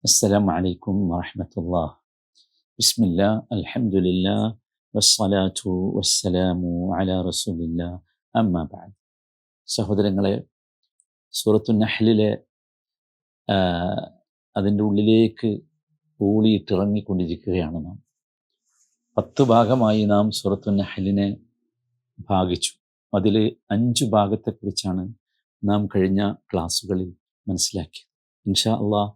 السلام عليكم ورحمة الله. بسم الله الحمد لله والصلاة والسلام على رسول الله أما بعد. സഹോദരങ്ങളെ, സൂറത്തു നഹ്ലിലെ അതിൻ്റെ ഉള്ളിലേക്ക് ഊളിയിട്ടിറങ്ങിക്കൊണ്ടിരിക്കുകയാണ് നാം. 10 ഭാഗമായി നാം സൂറത്തു നഹ്ലിനെ ഭാഗിച്ചു. അതിൽ 5 ഭാഗത്തെക്കുറിച്ചാണ് നാം കഴിഞ്ഞ ക്ലാസ്സുകളിൽ മനസ്സിലാക്കിയത്. ഇൻഷാ അള്ളാഹ്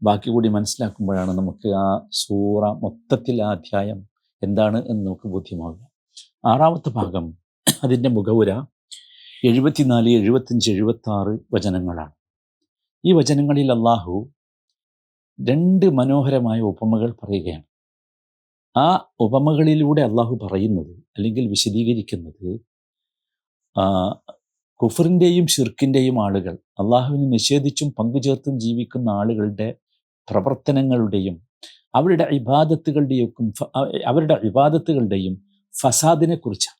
ബാക്കി കൂടി മനസ്സിലാക്കുമ്പോഴാണ് നമുക്ക് ആ സൂറ മൊത്തത്തിൽ ആ അധ്യായം എന്താണ് എന്ന് നമുക്ക് ബോധ്യമാവുക. 6ാമത്തെ ഭാഗം, അതിൻ്റെ മുഖവുര 74, 75, 76 വചനങ്ങളാണ്. ഈ വചനങ്ങളിൽ അള്ളാഹു 2 മനോഹരമായ ഉപമകൾ പറയുകയാണ്. ആ ഉപമകളിലൂടെ അള്ളാഹു പറയുന്നത് അല്ലെങ്കിൽ വിശദീകരിക്കുന്നത് കുഫറിൻ്റെയും ഷിർക്കിൻ്റെയും ആളുകൾ, അള്ളാഹുവിനെ നിഷേധിച്ചും പങ്കുചേർത്തും ജീവിക്കുന്ന ആളുകളുടെ പ്രവർത്തനങ്ങളുടെയും അവരുടെ ഇബാദത്തുകളുടെയും ഫസാദിനെ കുറിച്ചാണ്.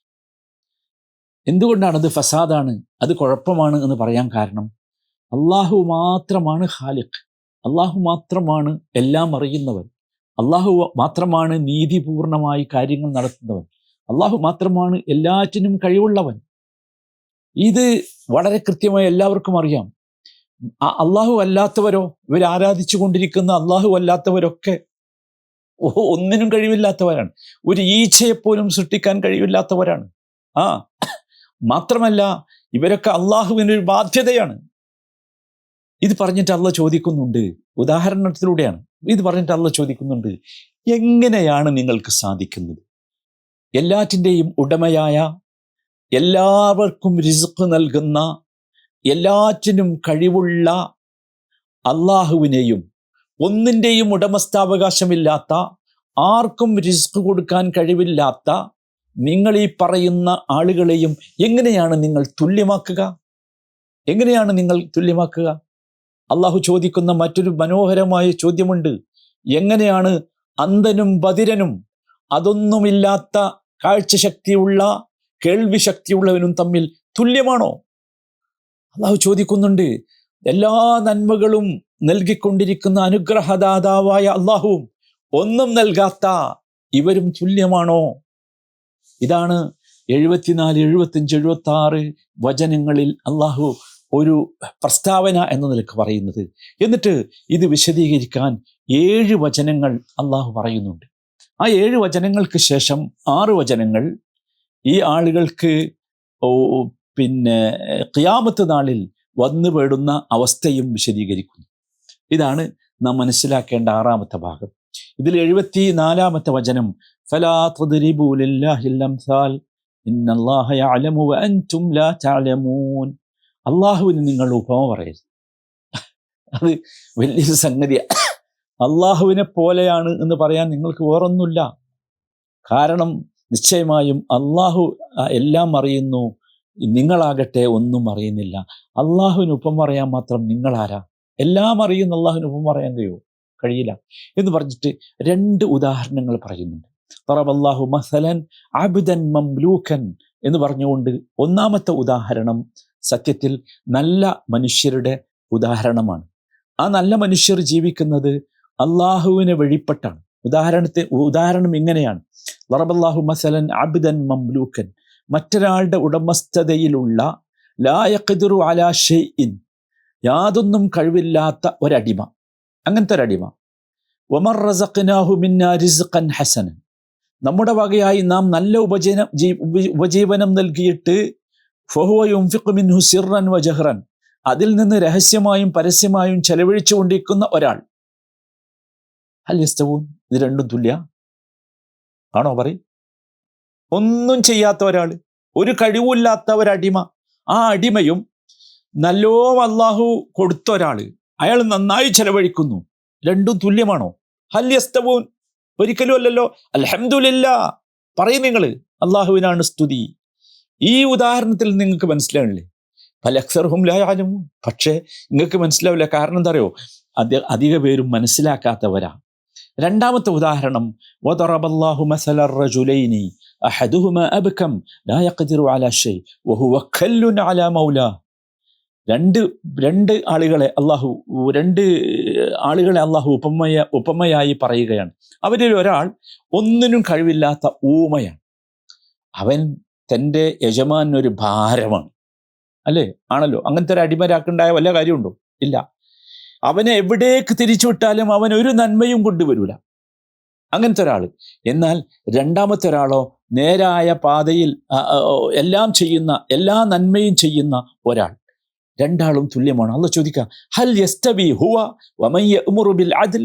എന്തുകൊണ്ടാണത് ഫസാദാണ്, അത് കുഴപ്പമാണ് എന്ന് പറയാൻ കാരണം, അള്ളാഹു മാത്രമാണ് ഖാലിഖ്, അള്ളാഹു മാത്രമാണ് എല്ലാം അറിയുന്നവൻ, അള്ളാഹു മാത്രമാണ് നീതിപൂർണമായി കാര്യങ്ങൾ നടത്തുന്നവൻ, അള്ളാഹു മാത്രമാണ് എല്ലാറ്റിനും കഴിവുള്ളവൻ. ഇത് വളരെ കൃത്യമായി എല്ലാവർക്കും അറിയാം. അള്ളാഹു അല്ലാത്തവരോ, ഇവർ ആരാധിച്ചു കൊണ്ടിരിക്കുന്ന അള്ളാഹു അല്ലാത്തവരൊക്കെ ഒന്നിനും കഴിവില്ലാത്തവരാണ്. ഒരു ഈച്ചയെപ്പോലും സൃഷ്ടിക്കാൻ കഴിവില്ലാത്തവരാണ്. മാത്രമല്ല ഇവരൊക്കെ അള്ളാഹുവിനൊരു ബാധ്യതയാണ്. ഇത് പറഞ്ഞിട്ട് അള്ളാഹ് ചോദിക്കുന്നുണ്ട്, ഉദാഹരണത്തിലൂടെയാണ് ഇത് പറഞ്ഞിട്ട് അള്ളാഹ് ചോദിക്കുന്നുണ്ട്, എങ്ങനെയാണ് നിങ്ങൾക്ക് സാധിക്കുന്നത് എല്ലാറ്റിൻ്റെയും ഉടമയായ, എല്ലാവർക്കും റിസ്ക് നൽകുന്ന, എല്ലാറ്റിനും കഴിവുള്ള അള്ളാഹുവിനെയും ഒന്നിൻ്റെയും ഉടമസ്ഥാവകാശമില്ലാത്ത, ആർക്കും റിസ്ക് കൊടുക്കാൻ കഴിവില്ലാത്ത നിങ്ങൾ ഈ പറയുന്ന ആളുകളെയും എങ്ങനെയാണ് നിങ്ങൾ തുല്യമാക്കുക? എങ്ങനെയാണ് നിങ്ങൾ തുല്യമാക്കുക? അള്ളാഹു ചോദിക്കുന്ന മറ്റൊരു മനോഹരമായ ചോദ്യമുണ്ട്. എങ്ങനെയാണ് അന്ധനും ബധിരനും അതൊന്നുമില്ലാത്ത കാഴ്ചശക്തിയുള്ള കേൾവി ശക്തിയുള്ളവനും തമ്മിൽ തുല്യമാണോ? അള്ളാഹു ചോദിക്കുന്നുണ്ട്. എല്ലാ നന്മകളും നൽകിക്കൊണ്ടിരിക്കുന്ന അനുഗ്രഹദാതാവായ അള്ളാഹുവും ഒന്നും നൽകാത്ത ഇവരും തുല്യമാണോ? ഇതാണ് 74, 75, 76 വചനങ്ങളിൽ അള്ളാഹു ഒരു പ്രസ്താവന എന്ന നിലക്ക് പറയുന്നത്. എന്നിട്ട് ഇത് വിശദീകരിക്കാൻ 7 വചനങ്ങൾ അള്ളാഹു പറയുന്നുണ്ട്. ആ 7 വചനങ്ങൾക്ക് ശേഷം 6 വചനങ്ങൾ ഈ ആളുകൾക്ക് ഖിയാമത്ത് നാളിൽ വന്നു പേടുന്ന അവസ്ഥയും വിശദീകരിക്കുന്നു. ഇതാണ് നാം മനസ്സിലാക്കേണ്ട 6ാമത്തെ ഭാഗം. ഇതിൽ 74ാമത്തെ വചനം, ഫലാ തദ്രിബൂ ലില്ലാഹിൽ അംസാൽ ഇന്നല്ലാഹ യഅലമു വഅൻതും ലാ തഅലമൂൻ. അള്ളാഹുവിന് നിങ്ങൾ ഉപമ പറയരുത്. അത് വലിയൊരു സംഗതിയാണ്. അള്ളാഹുവിനെ പോലെയാണ് എന്ന് പറയാൻ നിങ്ങൾക്ക് വേറൊന്നുമില്ല. കാരണം നിശ്ചയമായും അള്ളാഹു എല്ലാം അറിയുന്നു, നിങ്ങളാകട്ടെ ഒന്നും അറിയുന്നില്ല. അള്ളാഹുവിന് ഉപമ പറയാൻ മാത്രം നിങ്ങളാരാ? എല്ലാം അറിയുന്ന അള്ളാഹുവിന് ഉപമ പറയാൻ കഴിയില്ല എന്ന് പറഞ്ഞിട്ട് 2 ഉദാഹരണങ്ങൾ പറയുന്നുണ്ട്. ضربallahu مثلا عبدا مملوكا എന്ന് പറഞ്ഞുകൊണ്ട് 1ാമത്തെ ഉദാഹരണം സത്യത്തിൽ നല്ല മനുഷ്യരുടെ ഉദാഹരണമാണ്. ആ നല്ല മനുഷ്യർ ജീവിക്കുന്നത് അള്ളാഹുവിനെ വഴിപ്പെട്ടാണ്. ഉദാഹരണം ഇങ്ങനെയാണ്. ضربallahu مثلا عبدا مملوكا, മറ്റൊരാളുടെ ഉടമസ്ഥതയിലുള്ള, ലാ യഖ്ദിറു അലാ ഷൈഇൻ, യാതൊന്നും കഴിവില്ലാത്ത ഒരടിമ, അങ്ങനത്തെ ഒരടിമ. വമൻ റസഖ്നാഹു മിന്നാ റിസ്ഖൻ ഹസനൻ, നമ്മുടെ വകയായി നാം നല്ല ഉപജീവനം നൽകിയിട്ട്, ഫഹുവ യുൻഫിഖു മിൻഹു സിർറൻ വജഹ്റൻ, അതിൽ നിന്ന് രഹസ്യമായും പരസ്യമായും ചെലവഴിച്ചു കൊണ്ടിരിക്കുന്ന ഒരാൾ. ഹൽ യസ്തവൂൻ, ഇത് രണ്ടും തുല്യ ആണോ? പറയും. ഒന്നും ചെയ്യാത്ത ഒരാൾ, ഒരു കഴിവില്ലാത്ത ഒരടിമ, ആ അടിമയും നല്ലോ അള്ളാഹു കൊടുത്ത ഒരാൾ, അയാൾ നന്നായി ചെലവഴിക്കുന്നു, രണ്ടും തുല്യമാണോ? ഹൽ യസ്തവൂൻ, ഒരിക്കലും അല്ലല്ലോ. അൽഹംദുലില്ലാ പറയും നിങ്ങൾ, അള്ളാഹുവിനാണ് സ്തുതി. ഈ ഉദാഹരണത്തിൽ നിങ്ങൾക്ക് മനസ്സിലാവില്ലേ? ഫലക്സർഹും ലാ യഅലമൂൻ, പക്ഷേ നിങ്ങൾക്ക് മനസ്സിലാവില്ല. കാരണം എന്താ അറിയോ? അധിക പേരും മനസ്സിലാക്കാത്തവരാ. 2ാമത്തെ ഉദാഹരണം, വദറബല്ലാഹു മസല റജുലൈനി അഹദുഹുമാ അബ്കം ലാ യഖ്ദിറു അലാ ഷൈ വഹുവ കല്ലുൻ അലാ മൗലാ. രണ്ട് ആളുകളെ അള്ളാഹു, 2 ആളുകളെ അള്ളാഹു ഉപമയായി പറയുകയാണ്. അവരിൽ ഒരാൾ ഒന്നിനും കഴിവില്ലാത്ത ഊമയാണ്. അവൻ തൻ്റെ യജമാനൊരു ഭാരമാണ്, അല്ലേ? ആണല്ലോ. അങ്ങനത്തെ ഒരു അടിമരാക്കുണ്ടായ വല്ല കാര്യമുണ്ടോ? ഇല്ല. അവനെ എവിടേക്ക് തിരിച്ചുവിട്ടാലും അവൻ ഒരു നന്മയും കൊണ്ടുവരൂല, അങ്ങനത്തെ ഒരാൾ. എന്നാൽ രണ്ടാമത്തെ ഒരാളോ നേരായ പാതയിൽ എല്ലാം ചെയ്യുന്ന, എല്ലാ നന്മയും ചെയ്യുന്ന ഒരാൾ. രണ്ടാളും തുല്യമാണ്. അള്ളാഹ് ചോദിക്കുക, ഹൽ യസ്തവി ഹുവ വമൻ യഅ്മുറു ബിൽ അദ്ൽ?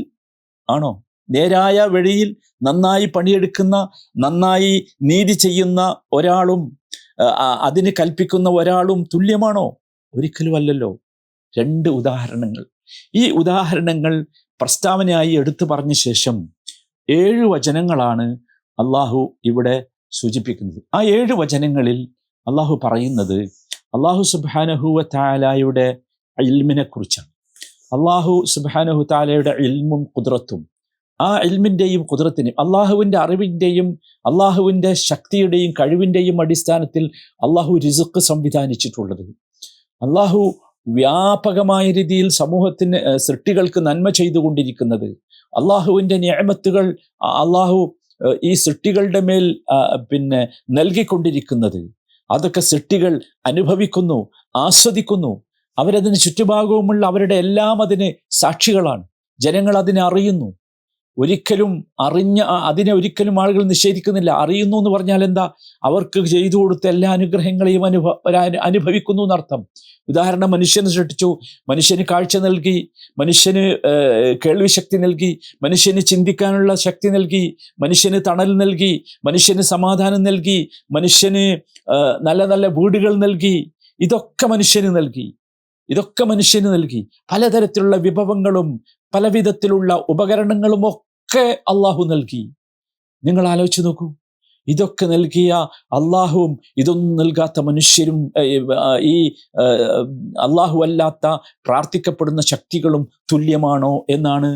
ആണോ? നേരായ വഴിയിൽ നന്നായി പണിയെടുക്കുന്ന, നന്നായി നീതി ചെയ്യുന്ന ഒരാളും അതിന് കൽപ്പിക്കുന്ന ഒരാളും തുല്യമാണോ? ഒരിക്കലും അല്ലല്ലോ. രണ്ട് ഉദാഹരണങ്ങൾ. ഈ ഉദാഹരണങ്ങൾ പ്രസ്താവനയായി എടുത്തു പറഞ്ഞ ശേഷം 7 വചനങ്ങളാണ് അള്ളാഹു ഇവിടെ സൂചിപ്പിക്കുന്നത്. ആ 7 വചനങ്ങളിൽ അള്ളാഹു പറയുന്നത് അള്ളാഹു സുബ്ഹാനഹു വ തആലയുടെ ഇൽമിനെ കുറിച്ചാണ്. അള്ളാഹു സുബ്ഹാനഹു തആലയുടെ ഇൽമും ഖുദ്റത്തും, ആ ഇൽമിൻ്റെയും ഖുദ്റത്തിനെയും അള്ളാഹുവിൻ്റെ അറിവിൻ്റെയും അള്ളാഹുവിൻ്റെ ശക്തിയുടെയും കഴിവിൻ്റെയും അടിസ്ഥാനത്തിൽ അള്ളാഹു റിസ്ക് സംവിധാനിച്ചിട്ടുള്ളത്. അള്ളാഹു വ്യാപകമായ രീതിയിൽ സമൂഹത്തിന്, സൃഷ്ടികൾക്ക് നന്മ ചെയ്തുകൊണ്ടിരിക്കുന്നത്, അള്ളാഹുവിൻ്റെ നിഅമത്തുകൾ അള്ളാഹു ഈ സൃഷ്ടികളുടെ മേൽ നൽകിക്കൊണ്ടിരിക്കുന്നത്, അതൊക്കെ സൃഷ്ടികൾ അനുഭവിക്കുന്നു, ആസ്വദിക്കുന്നു. അവരതിന് ചുറ്റുഭാഗവുമുള്ള അവരുടെ എല്ലാം അതിന് സാക്ഷികളാണ്. ജനങ്ങൾ അതിനെ അറിയുന്നു. അതിനെ ഒരിക്കലും ആളുകൾ നിഷേധിക്കുന്നില്ല. അറിയുന്നു എന്ന് പറഞ്ഞാൽ എന്താ? അവർക്ക് ചെയ്തു കൊടുത്ത എല്ലാ അനുഗ്രഹങ്ങളെയും അനുഭവിക്കുന്നു എന്നർത്ഥം. ഉദാഹരണം, മനുഷ്യനെ സൃഷ്ടിച്ചു, മനുഷ്യന് കാഴ്ച നൽകി, മനുഷ്യന് കേൾവി ശക്തി നൽകി, മനുഷ്യന് ചിന്തിക്കാനുള്ള ശക്തി നൽകി, മനുഷ്യന് തണൽ നൽകി, മനുഷ്യന് സമാധാനം നൽകി, മനുഷ്യന് നല്ല നല്ല വീടുകൾ നൽകി. ഇതൊക്കെ മനുഷ്യന് നൽകി. പലതരത്തിലുള്ള വിഭവങ്ങളും പലവിധത്തിലുള്ള ഉപകരണങ്ങളും ഒക്കെ അള്ളാഹു നൽകി. നിങ്ങൾ ആലോചിച്ച് നോക്കൂ. ഇതൊക്കെ നൽകിയ അള്ളാഹുവും ഇതൊന്നും നൽകാത്ത മനുഷ്യരും ഈ അള്ളാഹു അല്ലാത്ത പ്രാർത്ഥിക്കപ്പെടുന്ന ശക്തികളും തുല്യമാണോ എന്നാണ്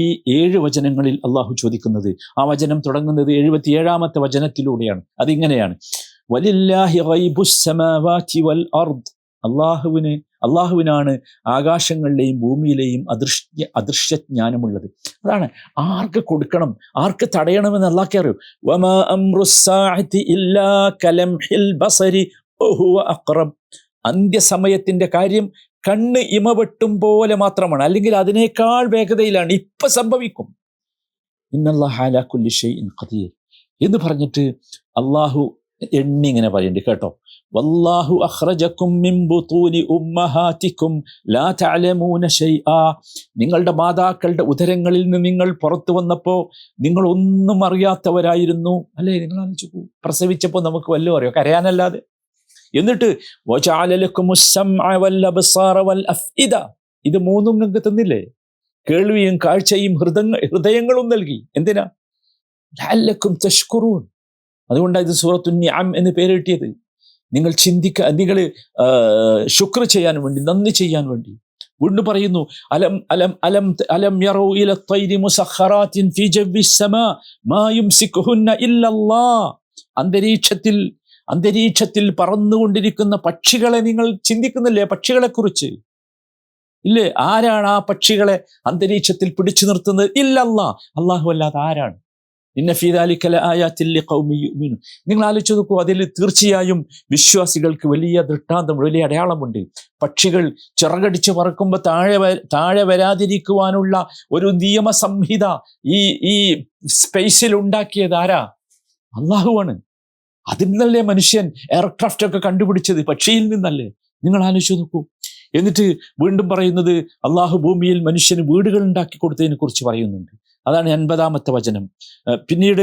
ഈ 7 വചനങ്ങളിൽ അള്ളാഹു ചോദിക്കുന്നത്. ആ വചനം തുടങ്ങുന്നത് 77-ാമത്തെ വചനത്തിലൂടെയാണ്. അതിങ്ങനെയാണ്, വലില്ലാഹി ഗൈബുസ് സമാവാതി വൽ അർദ്. അള്ളാഹുവിനാണ് ആകാശങ്ങളിലെയും ഭൂമിയിലെയും അദൃശ്യജ്ഞാനമുള്ളത്. അതാണ് ആർക്ക് കൊടുക്കണം, ആർക്ക് തടയണമെന്ന് അള്ളാഹ്ക്കേ അറിയൂ. വമാ അംറുസ്സാഅതി ഇല്ലാ കലംഹിൽ ബസരി വഹുവ അഖ്റബ്. അന്ത്യസമയത്തിന്റെ കാര്യം കണ്ണ് ഇമവെട്ടും പോലെ മാത്രമാണ്, അല്ലെങ്കിൽ അതിനേക്കാൾ വേഗതയിലാണ്, ഇപ്പൊ സംഭവിക്കും. ഇന്നല്ലാഹ അലാ കുല്ലി ഷൈഇൻ ഖദീർ എന്ന് പറഞ്ഞിട്ട് അള്ളാഹു ഇങ്ങനെ പറയുന്നുണ്ട് കേട്ടോ. വല്ലാഹു അഖ്റജകും മിൻ ബുതൂനി ഉമ്മഹാതികും ലാ തഅലമൂന ഷൈആ. നിങ്ങളുടെ മാതാക്കളുടെ ഉദരങ്ങളിൽ നിന്ന് നിങ്ങൾ പുറത്തു വന്നപ്പോൾ നിങ്ങൾ ഒന്നും അറിയാത്തവരായിരുന്നു, അല്ലേ? നിങ്ങൾ ആലോചിച്ചു, പ്രസവിച്ചപ്പോൾ നമുക്ക് വല്ലതും അറിയോ? കരയാനല്ലാതെ. എന്നിട്ട് വജഅല ലക്കുമുസ് സമഅ വൽ അബ്സാറ വൽ അഫ്ഇദ. ഇത് മൂന്നും നിങ്ങൾക്ക് തന്നില്ലേ? കേൾവിയും കാഴ്ചയും ഹൃദയങ്ങളും നൽകി. എന്തിനാ? ലഅല്ലക്കും തഷ്കുറൂൻ. അതുകൊണ്ടാണ് ഇത് സൂറത്തുൻ നിഅം എന്ന് പേര് കിട്ടിയത്. നിങ്ങൾ നിങ്ങൾ ശുക്ർ ചെയ്യാൻ വേണ്ടി, നന്ദി ചെയ്യാൻ വേണ്ടി. വീണ്ടും പറയുന്നു, അലം യറൗ ഇല ത്വയ്രി മുസഖറാത്തിൻ ഫീ ജവ്വിസ് സമാ മാ യുംസികുഹുന്ന ഇല്ലല്ലാഹ്. അന്തരീക്ഷത്തിൽ പറന്നുകൊണ്ടിരിക്കുന്ന പക്ഷികളെ നിങ്ങൾ ചിന്തിക്കുന്നില്ലേ? പക്ഷികളെ കുറിച്ച് ഇല്ലേ? ആരാണ് ആ പക്ഷികളെ അന്തരീക്ഷത്തിൽ പിടിച്ചു നിർത്തുന്നത്? ഇല്ലല്ലാഹ്, അല്ലാഹു അല്ലാതെ ആരാണ്? ഇന്ന ഫീ ദാലിക ലആയാതിൻ ലിഖൗമി യുഅ്മിനൂൻ. നിങ്ങൾ ആലോചിച്ച് നോക്കൂ, അതിൽ തീർച്ചയായും വിശ്വാസികൾക്ക് വലിയ ദൃഷ്ടാന്തം, വലിയ അടയാളമുണ്ട്. പക്ഷികൾ ചിറകടിച്ച് പറക്കുമ്പോൾ താഴെ വരാതിരിക്കുവാനുള്ള ഒരു നിയമസംഹിത ഈ സ്പേസിൽ ഉണ്ടാക്കിയത് ആരാ? അള്ളാഹുവാണ്. അതിൽ നിന്നല്ലേ മനുഷ്യൻ എയർക്രാഫ്റ്റ് ഒക്കെ കണ്ടുപിടിച്ചത്? പക്ഷിയിൽ നിന്നല്ലേ? നിങ്ങൾ ആലോചിച്ച് നോക്കൂ. എന്നിട്ട് വീണ്ടും പറയുന്നത്, അള്ളാഹു ഭൂമിയിൽ മനുഷ്യന് വീടുകൾ ഉണ്ടാക്കി കൊടുത്തതിനെ കുറിച്ച് പറയുന്നുണ്ട്. അതാണ് 80-ാമത്തെ വചനം. പിന്നീട്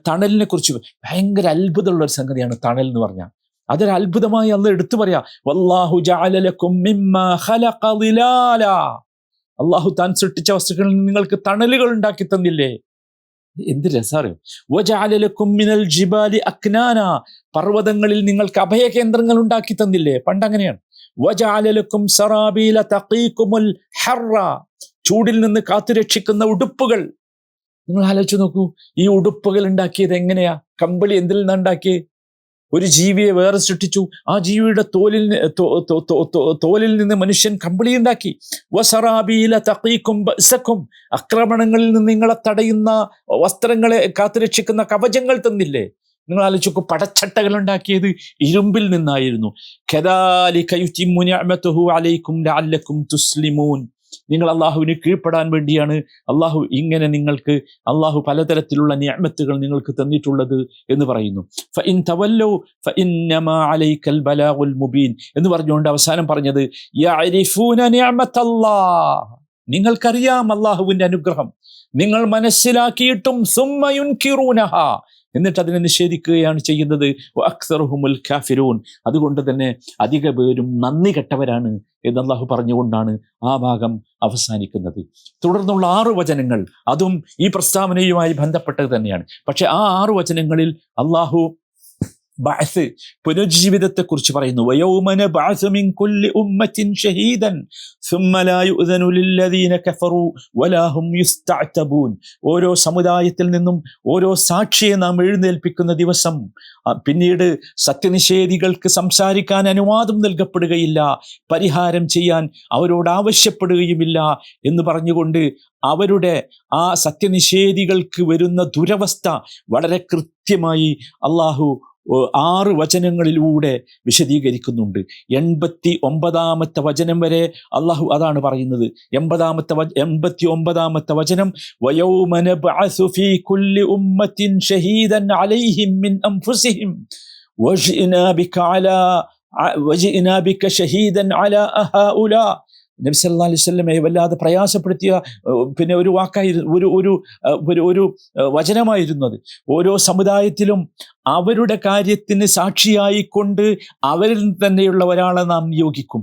തണലിനെ കുറിച്ച് ഭയങ്കര അത്ഭുതമുള്ള ഒരു സംഗതിയാണ് തണൽ എന്ന് പറഞ്ഞാൽ. അതൊരു അത്ഭുതമായി അള്ളാഹ് എടുത്തു പറയാ. വല്ലാഹു ജഅല ലക്കും മിമ്മാ ഖലഖ ളിലാല. അള്ളാഹു താൻ സൃഷ്ടിച്ച വസ്തുക്കളിൽ നിങ്ങൾക്ക് തണലുകൾ ഉണ്ടാക്കി തന്നില്ലേ? എന്ത് രസാറിയോ. വജഅല ലക്കും മിനൽ ജിബാലി അക്നാന. പർവ്വതങ്ങളിൽ നിങ്ങൾക്ക് അഭയകേന്ദ്രങ്ങൾ ഉണ്ടാക്കി തന്നില്ലേ? പണ്ടങ്ങനെയാണ്. വജഅല ലക്കും സറാബീല തഖീകുമുൽ ഹർറ. ചൂടിൽ നിന്ന് കാത്തുരക്ഷിക്കുന്ന ഉടുപ്പുകൾ. നിങ്ങൾ ആലോചിച്ച് നോക്കൂ, ഈ ഉടുപ്പുകൾ ഉണ്ടാക്കിയത് എങ്ങനെയാ? കമ്പിളി എന്തിൽ നിന്നാണ് ഉണ്ടാക്കിയത്? ഒരു ജീവിയെ വേറെ സൃഷ്ടിച്ചു. ആ ജീവിയുടെ തോലിൽ നിന്ന് മനുഷ്യൻ കമ്പിളി ഉണ്ടാക്കി. വസറാബീല തഖീക്കും ബഅസക്കും, ആക്രമണങ്ങളിൽ നിന്ന് നിങ്ങളെ തടയുന്ന വസ്ത്രങ്ങളെ കാത്തുരക്ഷിക്കുന്ന കവചങ്ങൾ തന്നില്ലേ? നിങ്ങൾ ആലോചിച്ചു, പടച്ചട്ടകൾ ഉണ്ടാക്കിയത് ഇരുമ്പിൽ നിന്നായിരുന്നു. കദാലിക യുതിമ്മു നിഅമതഹു അലൈക്കും ലഅല്ലക്കും തുസ്ലിമൂൻ. നിങ്ങൾ അള്ളാഹുവിന് കീഴ്പ്പെടാൻ വേണ്ടിയാണ് ഇങ്ങനെ നിങ്ങൾക്ക് അള്ളാഹു പലതരത്തിലുള്ള നിഅമത്തുകൾ നിങ്ങൾക്ക് തന്നിട്ടുള്ളത് എന്ന് പറയുന്നു. ഫഇൻ തവല്ലൗ ഫഇന്നമാ അലൈക്കൽ ബലാഗുൽ മുബീൻ എന്ന് പറഞ്ഞുകൊണ്ട് അവസാനം പറഞ്ഞത് യഅരിഫൂന നിഅമതല്ലാഹ്, നിങ്ങൾക്കറിയാം അള്ളാഹുവിന്റെ അനുഗ്രഹം, നിങ്ങൾ മനസ്സിലാക്കിയിട്ടും സുമ്മ യുൻകിറൂനഹാ, എന്നിട്ട് അതിനെ നിഷേധിക്കുകയാണ് ചെയ്യുന്നത്. വഅക്സറുഹുമുൽ കാഫിറൂൻ, അതുകൊണ്ട് തന്നെ അധിക പേരും നന്ദി കെട്ടവരാണ് എന്ന് അള്ളാഹു പറഞ്ഞുകൊണ്ടാണ് ആ ഭാഗം അവസാനിക്കുന്നത്. തുടർന്നുള്ള 6 വചനങ്ങൾ അതും ഈ പ്രസ്താവനയുമായി ബന്ധപ്പെട്ടത് തന്നെയാണ്. പക്ഷെ ആ 6 വചനങ്ങളിൽ അള്ളാഹു ബഅസ്, പുനരുജ്ജീവിതത്തെക്കുറിച്ച് പറയുന്നു. വയൗമ നബഅസു മിൻ കുല്ലി ഉമ്മത്തിൻ ഷഹീദൻ സുമ്മ ലാ യുഅ്ദനു ലില്ലദീന കഫറു വലാ ഹും യുസ്തഅതബൂൻ. ഓരോ സമുദായത്തിൽ നിന്നും ഓരോ സാക്ഷിയെ നാം എഴുന്നേൽപ്പിക്കുന്ന ദിവസം, പിന്നീട് സത്യനിഷേധികൾക്ക് സംസാരിക്കാൻ അനുവാദം നൽകപ്പെടുകയില്ല, പരിഹാരം ചെയ്യാൻ അവരോട് ആവശ്യപ്പെടുകയുമില്ല എന്ന് പറഞ്ഞുകൊണ്ട് അവരുടെ ആ സത്യനിഷേധികൾക്ക് വരുന്ന ദുരവസ്ഥ വളരെ കൃത്യമായി അള്ളാഹു 6 വചനങ്ങളിലൂടെ വിശദീകരിക്കുന്നുണ്ട്. 89-ാമത്തെ വചനം വരെ അള്ളാഹു അതാണ് പറയുന്നത്. 89-ാമത്തെ വചനം വയൗമ നബ്അസു ഫീ കുല്ലി ഉമ്മത്തിൻ ഷഹീദൻ അലൈഹിം മിൻ അൻഫുസിഹിം വജിഇനാ ബിക ഷഹീദൻ അലാ ഹഉലാ. നബി സല്ലല്ലാഹു അലൈഹി വസല്ലമയെ വല്ലാതെ പ്രയാസപ്പെടുത്തിയ ഒരു ഒരു വചനമായിരുന്നു അത്. ഓരോ സമുദായത്തിലും അവരുടെ കാര്യത്തിന് സാക്ഷിയായിക്കൊണ്ട് അവരിൽ തന്നെയുള്ള ഒരാളെ നാം നിയോഗിക്കും.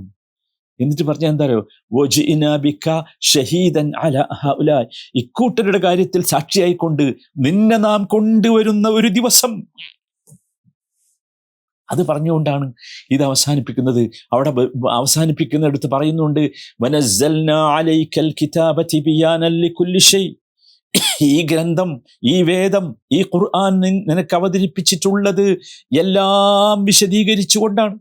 എന്നിട്ട് പറഞ്ഞാൽ എന്താ അറിയോ? വജിഇനാ ബിക ഷഹീദൻ അലാ ഹഉലാ, ഇക്കൂട്ടരുടെ കാര്യത്തിൽ സാക്ഷിയായിക്കൊണ്ട് നിന്നെ നാം കൊണ്ടുവരുന്ന ഒരു ദിവസം. അത് പറഞ്ഞുകൊണ്ടാണ് ഇത് അവസാനിപ്പിക്കുന്നത്. അവിടെ അവസാനിപ്പിക്കുന്നിടത്ത് പറയുന്നുണ്ട് വനസ്സൽനാ അലൈക്കൽ കിതാബ തിബിയാനൻ ലികുല്ലി ഷൈ. ഈ ഗ്രന്ഥം, ഈ വേദം, ഈ ഖുർആൻ നിനക്ക് അവതരിപ്പിച്ചിട്ടുള്ളത് എല്ലാം വിശദീകരിച്ചുകൊണ്ടാണ്.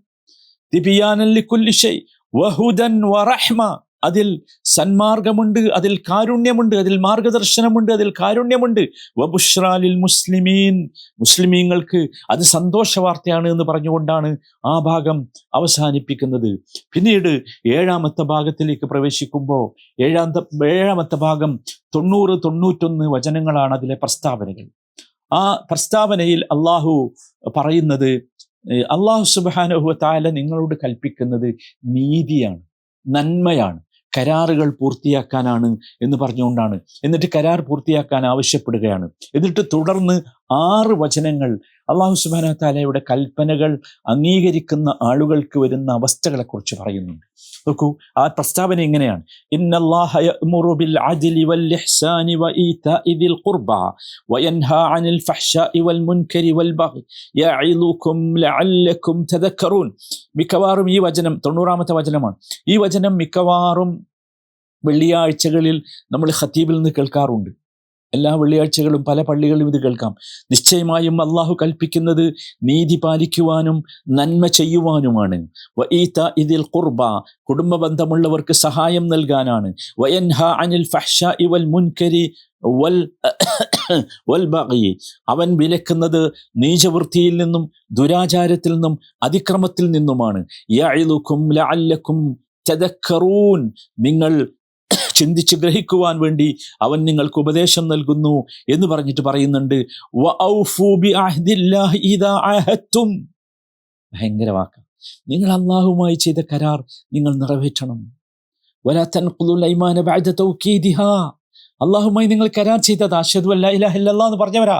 തിബിയാനൻ ലികുല്ലി ഷൈ വഹുദൻ വറഹ്മ, അതിൽ സന്മാർഗമുണ്ട്, അതിൽ കാരുണ്യമുണ്ട്, അതിൽ മാർഗദർശനമുണ്ട്, അതിൽ കാരുണ്യമുണ്ട്. വബുശ്റാ ലിൽ മുസ്ലിമീൻ, മുസ്ലിമീങ്ങൾക്ക് അത് സന്തോഷ വാർത്തയാണ് എന്ന് പറഞ്ഞുകൊണ്ടാണ് ആ ഭാഗം അവസാനിപ്പിക്കുന്നത്. പിന്നീട് 7-ാമത്തെ ഭാഗത്തിലേക്ക് പ്രവേശിക്കുമ്പോൾ 7-ാമത്തെ ഭാഗം 90-91 വചനങ്ങളാണ് അതിലെ പ്രസ്താവനകൾ. ആ പ്രസ്താവനയിൽ അള്ളാഹു പറയുന്നത്, അള്ളാഹു സുബ്ഹാനഹു വ തആല നിങ്ങളോട് കൽപ്പിക്കുന്നത് നീതിയാണ്, നന്മയാണ്, കരാറുകൾ പൂർത്തിയാക്കാനാണ് എന്ന് പറഞ്ഞുകൊണ്ടാണ്. എന്നിട്ട് കരാർ പൂർത്തിയാക്കാൻ ആവശ്യപ്പെടുകയാണ്. എന്നിട്ട് തുടർന്ന് 6 വചനങ്ങൾ അള്ളാഹു സുബ്ഹാനഹു വ തആലയുടെ കൽപ്പനകൾ അംഗീകരിക്കുന്ന ആളുകൾക്ക് വരുന്ന അവസ്ഥകളെ കുറിച്ച് പറയുന്നുണ്ട്. നോക്കൂ, ആ പ്രസ്താവന എങ്ങനെയാണ്? ഇന്നല്ലാഹ യഅ്മുറു ബിൽ അദ്ലി വൽ ഇഹ്സാനി വഈതാഇ ദിൽ ഖുർബാ വയൻഹാ അനിൽ ഫഹ്ശാഇ വൽ മുൻകരി വൽ ബഗ്യി യഅഇദുകും ലഅല്ലകും തദക്കറൂൻ. മിക്കവാറും ഈ വചനം 90-ാമത്തെ വചനമാണ്. ഈ വചനം മിക്കവാറും വെള്ളിയാഴ്ചകളിൽ നമ്മൾ ഖതീബിൽ നിന്ന് കേൾക്കാറുണ്ട്. എല്ലാ വെള്ളിയാഴ്ചകളും പല പള്ളികളിലും ഇത് കേൾക്കാം. നിശ്ചയമായും അള്ളാഹു കൽപ്പിക്കുന്നത് നീതി പാലിക്കുവാനും നന്മ ചെയ്യുവാനുമാണ്. വഈതാഇ ദിൽ ഖുർബാ, കുടുംബ ബന്ധമുള്ളവർക്ക് സഹായം നൽകാനാണ്. വയൻഹാ അനിൽ ഫഹ്ശാഇ വൽ മുൻകരി വൽ ബഗ്യി, അവൻ വിലക്കുന്നത് നീചവൃത്തിയിൽ നിന്നും ദുരാചാരത്തിൽ നിന്നും അതിക്രമത്തിൽ നിന്നുമാണ്. യഅഇദുകും ലഅല്ലകും തദക്കറൂൻ, നിങ്ങൾ ചിന്തിച്ച് ഗ്രഹിക്കുവാൻ വേണ്ടി അവൻ നിങ്ങൾക്ക് ഉപദേശം നൽകുന്നു എന്ന് പറഞ്ഞിട്ട് പറയുന്നുണ്ട്. വഔഫു ബിഅഹ്ദില്ലാഹി ഇദാ അഹദ്തും, ഭയങ്കര വാക്ക്, നിങ്ങൾ അല്ലാഹുവുമായി ചെയ്ത കരാർ നിങ്ങൾ നിറവേറ്റണം. വലാ തൻഖുദുൽ ഐമാന ബഅദ തൗകീദിഹാ, അല്ലാഹുവുമായി നിങ്ങൾ കരാർ ചെയ്തത് അശ്ഹദു അല്ലാ ഇലാഹ ഇല്ലല്ലാഹ് എന്ന് പറഞ്ഞവരാ,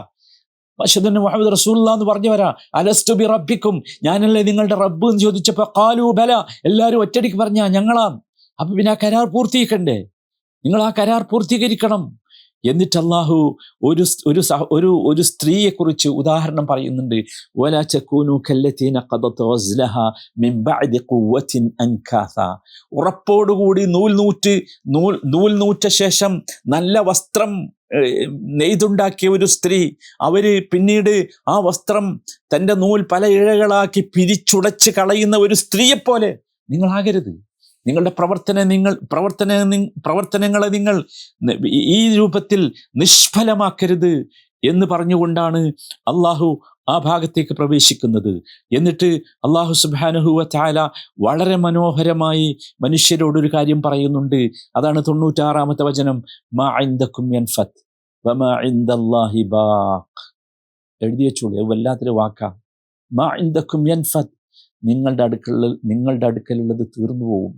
അശ്ഹദു അന്ന മുഹമ്മദ് റസൂലുള്ളാഹ് എന്ന് പറഞ്ഞവരാ. അലസ്തു ബി റബ്ബിക്കും, ഞാനല്ലേ നിങ്ങളുടെ റബ്ബ് എന്ന് ചോദിച്ചപ്പോൾ ഖാലൂ ബല, എല്ലാവരും ഒറ്റടിക്ക് പറഞ്ഞാ ഞങ്ങളാണ്. അപ്പൊ പിന്നെ ആ കരാർ പൂർത്തീകരിക്കണ്ടേ? നിങ്ങൾ ആ കരാർ പൂർത്തീകരിക്കണം. എന്നിട്ട് അള്ളാഹു ഒരു സ്ത്രീയെക്കുറിച്ച് ഉദാഹരണം പറയുന്നുണ്ട്. വലാ തകൂനു കല്ലതീന ഖദത് ഗസ്ലഹാ മിൻ ബഅദി ഖുവ്വത്തിൻ അൻകാസാ, ഉറപ്പോടുകൂടി നൂൽ നൂറ്റ ശേഷം നല്ല വസ്ത്രം നെയ്തുണ്ടാക്കിയ ഒരു സ്ത്രീ, അവര് പിന്നീട് ആ വസ്ത്രം തൻ്റെ നൂൽ പല ഇഴകളാക്കി പിരിച്ചുടച്ച് കളയുന്ന ഒരു സ്ത്രീയെപ്പോലെ നിങ്ങളാകരുത്. നിങ്ങളുടെ പ്രവർത്തനങ്ങളെ നിങ്ങൾ ഈ രൂപത്തിൽ നിഷ്ഫലമാക്കരുത് എന്ന് പറഞ്ഞുകൊണ്ടാണ് അള്ളാഹു ആ ഭാഗത്തേക്ക് പ്രവേശിക്കുന്നത്. എന്നിട്ട് അള്ളാഹു സുബ്ഹാനഹു വ തആല വളരെ മനോഹരമായി മനുഷ്യരോടൊരു കാര്യം പറയുന്നുണ്ട്. അതാണ് 96-ാമത്തെ വചനം. മാ ഇൻദകും യൻഫത് വമാ ഇൻദല്ലാഹി ബാഖ്. എഴുതി വെച്ചോളൂ, വല്ലാത്തൊരു വാക്കാ. മാ ഇൻദകും യൻഫത്, നിങ്ങളുടെ അടുക്കലുള്ളത് തീർന്നു പോവും.